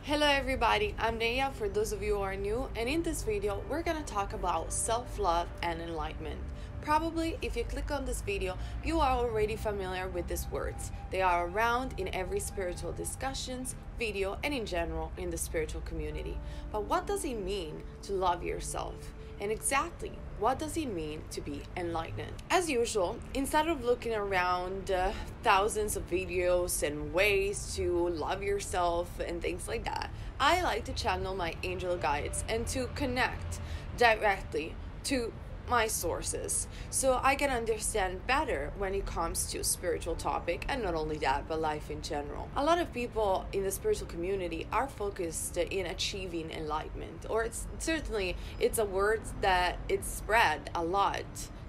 Hello everybody, I'm Neyah for those of you who are new, and in this video we're gonna talk about self-love and enlightenment. Probably if you click on this video, you are already familiar with these words. They are around in every spiritual discussions, video, and in general in the spiritual community. But what does it mean to love yourself? And exactly what does it mean to be enlightened? As usual, instead of looking around thousands of videos and ways to love yourself and things like that, I like to channel my angel guides and to connect directly to my sources so I can understand better when it comes to spiritual topic, and not only that but life in general. A lot of people in the spiritual community are focused in achieving enlightenment, or it's a word that it's spread a lot,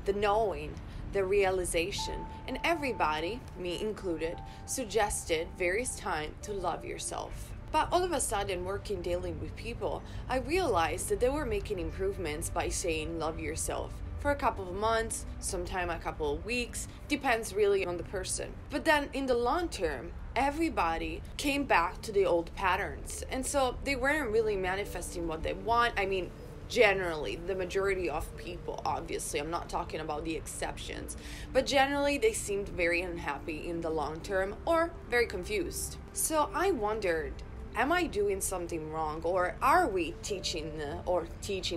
the knowing, the realization, and everybody, me included, suggested various times to love yourself. But all of a sudden, working daily with people, I realized that they were making improvements by saying love yourself for a couple of months, sometime a couple of weeks, depends really on the person. But then in the long term, everybody came back to the old patterns. And so they weren't really manifesting what they want. I mean, generally, the majority of people, obviously, I'm not talking about the exceptions, but generally they seemed very unhappy in the long term or very confused. So I wondered, am I doing something wrong, or are we teaching,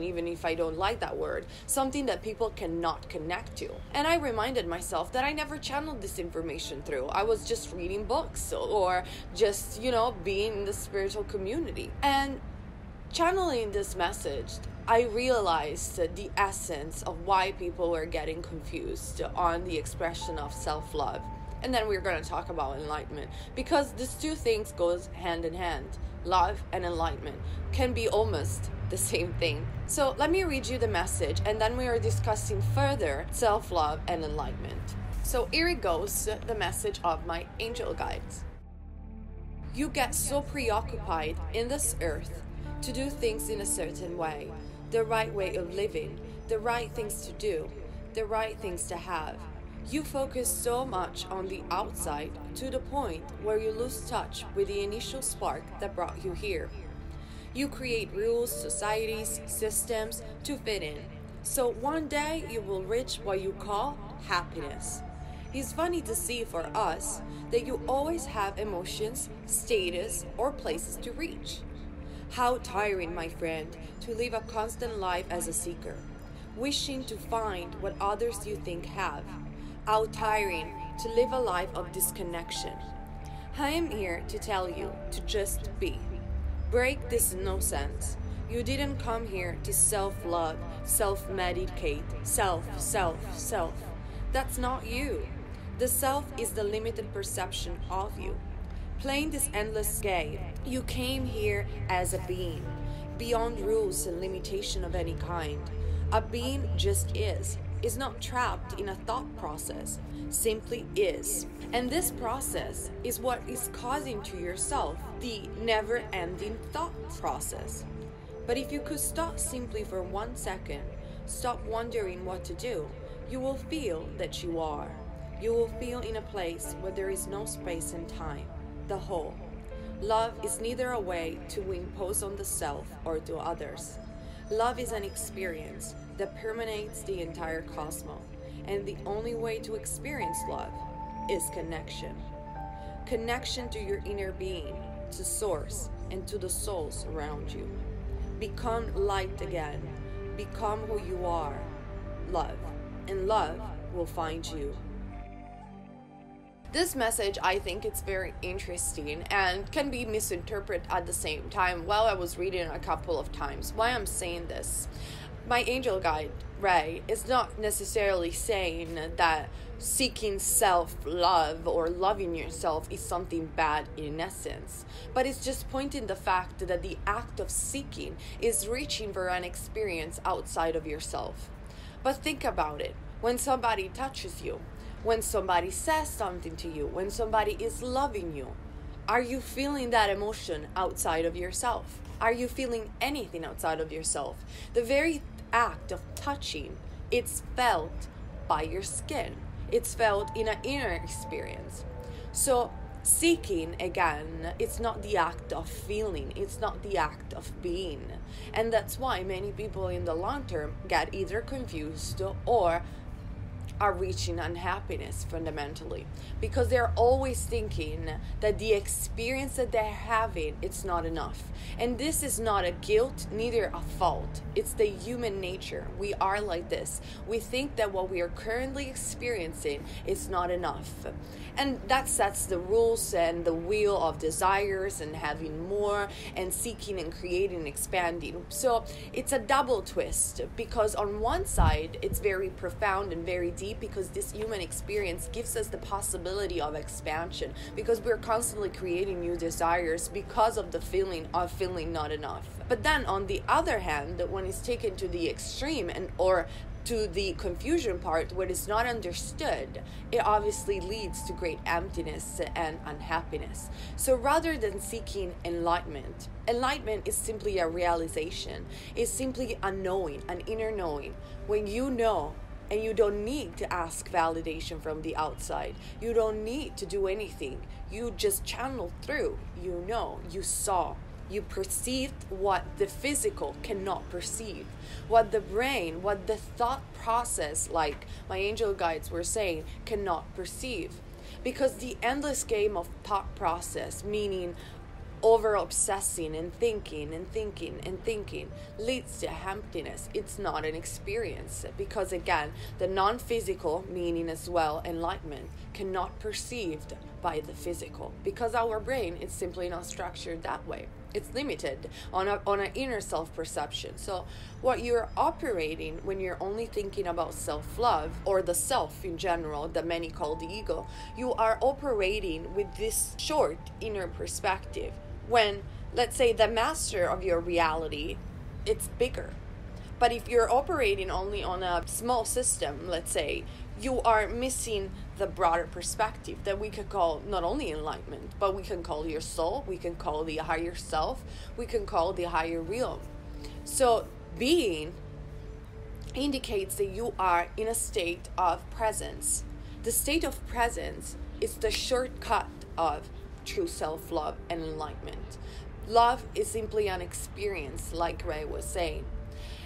even if I don't like that word, something that people cannot connect to? And I reminded myself that I never channeled this information through. I was just reading books or just, being in the spiritual community. And channeling this message, I realized the essence of why people were getting confused on the expression of self-love. And then we're going to talk about enlightenment, because these two things goes hand in hand. Love and enlightenment can be almost the same thing. So let me read you the message, and then we are discussing further self-love and enlightenment. So here it goes, the message of my angel guides. You get so preoccupied in this earth to do things in a certain way, the right way of living, the right things to do, the right things to have. You focus so much on the outside to the point where you lose touch with the initial spark that brought you here. You create rules, societies, systems to fit in. So one day you will reach what you call happiness. It's funny to see for us that you always have emotions, status, or places to reach. How tiring, my friend, to live a constant life as a seeker, wishing to find what others you think have. How tiring to live a life of disconnection. I am here to tell you to just be. Break this nonsense. You didn't come here to self-love, self-medicate, self. That's not you. The self is the limited perception of you. Playing this endless game, you came here as a being, beyond rules and limitation of any kind. A being just is not trapped in a thought process, simply is. And this process is what is causing to yourself the never-ending thought process. But if you could stop simply for 1 second, stop wondering what to do, you will feel that you are. You will feel in a place where there is no space and time, the whole. Love is neither a way to impose on the self or to others. Love is an experience that permeates the entire cosmos, and the only way to experience love is connection. Connection to your inner being, to source, and to the souls around you. Become light again. Become who you are. Love. And love will find you. This message, I think it's very interesting and can be misinterpreted at the same time. While I was reading it a couple of times, why I'm saying this. My angel guide, Ray, is not necessarily saying that seeking self-love or loving yourself is something bad in essence, but it's just pointing the fact that the act of seeking is reaching for an experience outside of yourself. But think about it. When somebody touches you, when somebody says something to you, when somebody is loving you, are you feeling that emotion outside of yourself? Are you feeling anything outside of yourself? The very act of touching, it's felt by your skin. It's felt in an inner experience. So Seeking, again, it's not the act of feeling, it's not the act of being. And that's why many people in the long term get either confused or are reaching unhappiness fundamentally, because they're always thinking that the experience that they're having, it's not enough. And this is not a guilt, neither a fault. It's the human nature. We are like this. We think that what we are currently experiencing is not enough, and that sets the rules and the wheel of desires and having more and seeking and creating and expanding. So it's a double twist, because on one side it's very profound and very deep, because this human experience gives us the possibility of expansion, because we're constantly creating new desires because of the feeling of feeling not enough. But then on the other hand, when it's taken to the extreme and or to the confusion part where it's not understood, it obviously leads to great emptiness and unhappiness. So rather than seeking enlightenment, enlightenment is simply a realization. It's simply a knowing, an inner knowing. When you know, and you don't need to ask validation from the outside. You don't need to do anything. You just channel through. You know, you saw. You perceived what the physical cannot perceive, what the brain, what the thought process, like my angel guides were saying, cannot perceive. Because the endless game of thought process, meaning over obsessing and thinking and thinking and thinking, leads to emptiness. It's not an experience, because again, the non-physical, meaning as well enlightenment, cannot perceived by the physical, because our brain is simply not structured that way. It's limited on an inner self-perception. So what you're operating when you're only thinking about self-love, or the self in general that many call the ego, you are operating with this short inner perspective, when, let's say, the master of your reality, it's bigger. But if you're operating only on a small system, let's say, you are missing the broader perspective that we could call not only enlightenment, but we can call your soul, we can call the higher self, we can call the higher realm. So being indicates that you are in a state of presence. The state of presence is the shortcut of true self-love and enlightenment. Love is simply an experience, like Ray was saying.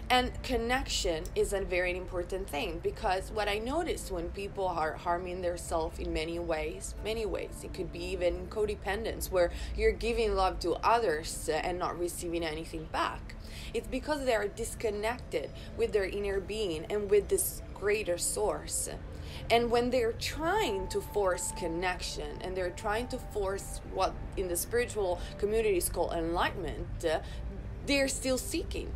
And connection is a very important thing, because what I noticed when people are harming themselves in many ways, it could be even codependence, where you're giving love to others and not receiving anything back. It's because they are disconnected with their inner being and with this greater source. And when they're trying to force connection, and they're trying to force what in the spiritual community is called enlightenment, they're still seeking.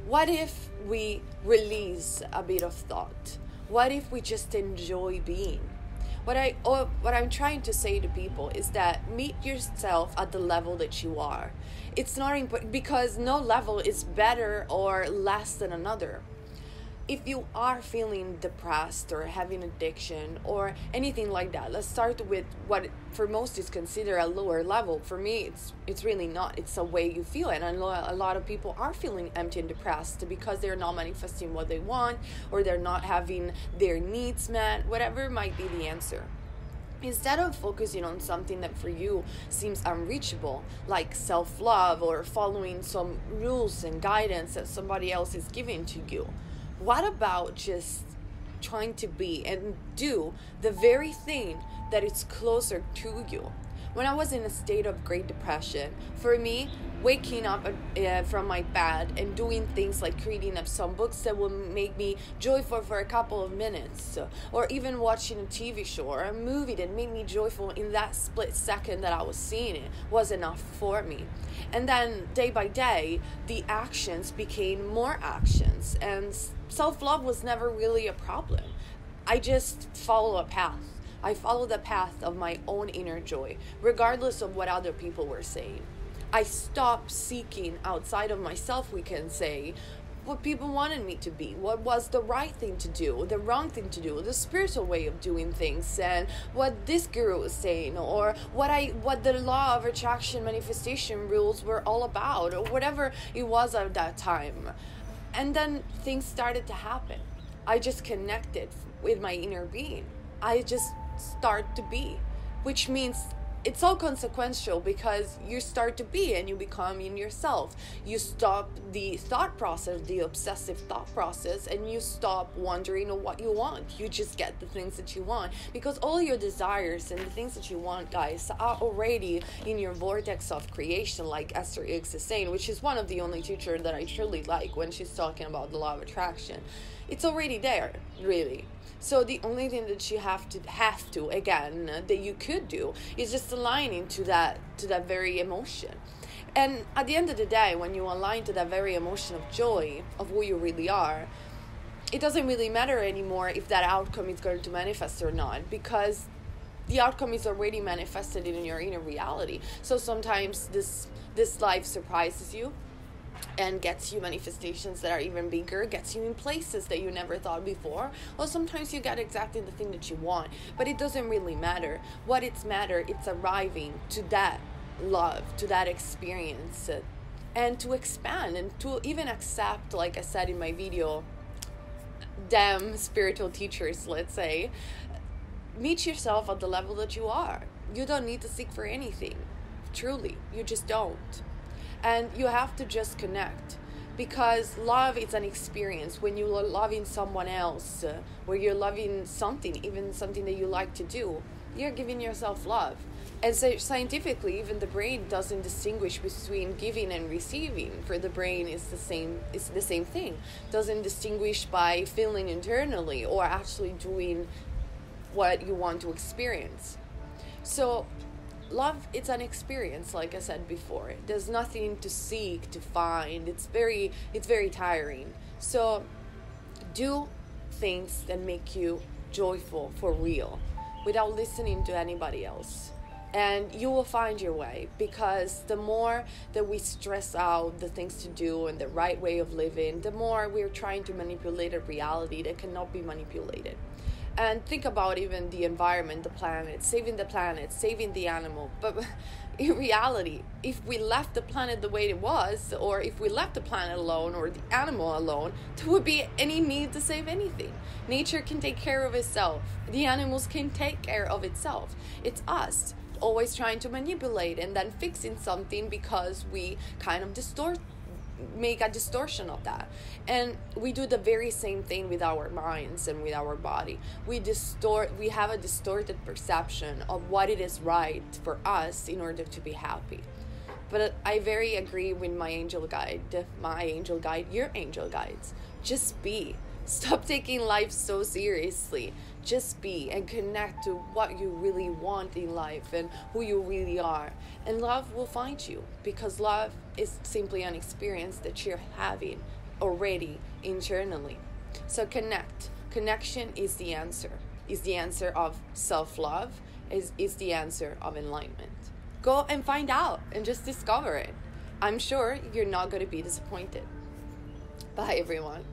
What if we release a bit of thought? What if we just enjoy being? What I'm trying to say to people is that meet yourself at the level that you are. It's not important, because no level is better or less than another. If you are feeling depressed or having addiction or anything like that, let's start with what for most is considered a lower level. For me, it's really not. It's a way you feel, and I know a lot of people are feeling empty and depressed because they're not manifesting what they want, or they're not having their needs met, whatever might be the answer. Instead of focusing on something that for you seems unreachable, like self-love or following some rules and guidance that somebody else is giving to you, what about just trying to be and do the very thing that is closer to you? When I was in a state of great depression, for me, waking up from my bed and doing things like reading up some books that will make me joyful for a couple of minutes, or even watching a TV show or a movie that made me joyful in that split second that I was seeing it, was enough for me. And then day by day, the actions became more actions, and self-love was never really a problem. I just follow a path. I follow the path of my own inner joy, regardless of what other people were saying. I stopped seeking outside of myself, we can say, what people wanted me to be, what was the right thing to do, the wrong thing to do, the spiritual way of doing things, and what this guru was saying, or what the law of attraction manifestation rules were all about, or whatever it was at that time. And then things started to happen. I just connected with my inner being. I just start to be, which means it's so consequential because you start to be and you become in yourself. You stop the thought process, the obsessive thought process, and you stop wondering what you want. You just get the things that you want, because all your desires and the things that you want, guys, are already in your vortex of creation, like Esther Hicks is saying, which is one of the only teachers that I truly like when she's talking about the law of attraction. It's already there, really. So the only thing that you have to again, that you could do, is just aligning to that very emotion. And at the end of the day, when you align to that very emotion of joy, of who you really are, it doesn't really matter anymore if that outcome is going to manifest or not, because the outcome is already manifested in your inner reality. So sometimes this life surprises you and gets you manifestations that are even bigger, gets you in places that you never thought before, or sometimes you get exactly the thing that you want. But it doesn't really matter. What it's arriving to that love, to that experience, and to expand and to even accept, like I said in my video, damn spiritual teachers, let's say, meet yourself at the level that you are. You don't need to seek for anything. Truly, you just don't. And you have to just connect, because love is an experience. When you're loving someone else, where you're loving something, even something that you like to do, you're giving yourself love. And so scientifically, even the brain doesn't distinguish between giving and receiving. For the brain, it's the same thing. Doesn't distinguish by feeling internally or actually doing what you want to experience. So love, it's an experience, like I said before. There's nothing to seek, to find. It's very tiring. So do things that make you joyful for real, without listening to anybody else. And you will find your way, because the more that we stress out the things to do and the right way of living, the more we're trying to manipulate a reality that cannot be manipulated. And think about even the environment, the planet, saving the animal. But in reality, if we left the planet the way it was, or if we left the planet alone or the animal alone, there would be any need to save anything. Nature can take care of itself. The animals can take care of itself. It's us always trying to manipulate and then fixing something because we kind of make a distortion of that. And we do the very same thing with our minds and with our body. We have a distorted perception of what it is right for us in order to be happy. But I very agree with my angel guide, your angel guides. Just be. Stop taking life so seriously. Just be and connect to what you really want in life and who you really are. And love will find you, because love is simply an experience that you're having already internally. So connect. Connection is the answer. Is the answer of self-love. Is the answer of enlightenment. Go and find out and just discover it. I'm sure you're not going to be disappointed. Bye, everyone.